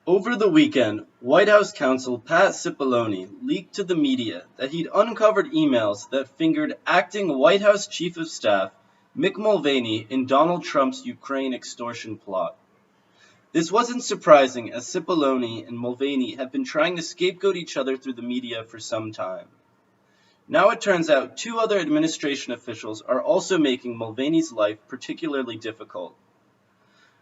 Over the weekend, White House counsel Pat Cipollone leaked to the media that he'd uncovered emails that fingered acting White House Chief of Staff Mick Mulvaney in Donald Trump's Ukraine extortion plot. This wasn't surprising, as Cipollone and Mulvaney have been trying to scapegoat each other through the media for some time. Now it turns out two other administration officials are also making Mulvaney's life particularly difficult.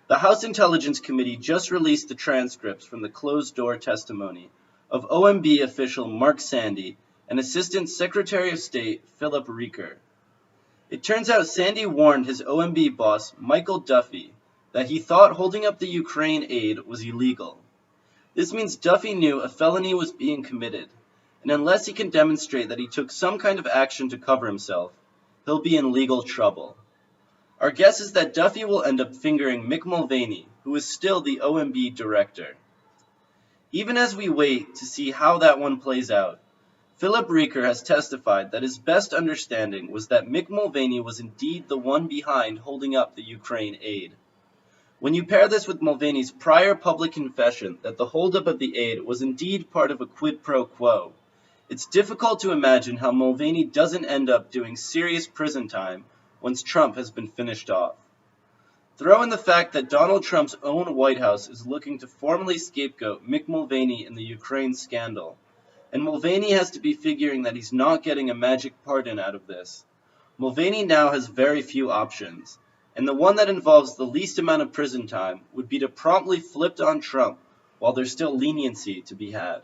The House Intelligence Committee just released the transcripts from the closed-door testimony of OMB official Mark Sandy and Assistant Secretary of State Philip Reker. It turns out Sandy warned his OMB boss, Michael Duffy, that he thought holding up the Ukraine aid was illegal. This means Duffy knew a felony was being committed, and unless he can demonstrate that he took some kind of action to cover himself, he'll be in legal trouble. Our guess is that Duffy will end up fingering Mick Mulvaney, who is still the OMB director. Even as we wait to see how that one plays out, Philip Reker has testified that his best understanding was that Mick Mulvaney was indeed the one behind holding up the Ukraine aid. When you pair this with Mulvaney's prior public confession that the holdup of the aid was indeed part of a quid pro quo, it's difficult to imagine how Mulvaney doesn't end up doing serious prison time once Trump has been finished off. Throw in the fact that Donald Trump's own White House is looking to formally scapegoat Mick Mulvaney in the Ukraine scandal, and Mulvaney has to be figuring that he's not getting a magic pardon out of this. Mulvaney now has very few options, and the one that involves the least amount of prison time would be to promptly flip on Trump while there's still leniency to be had.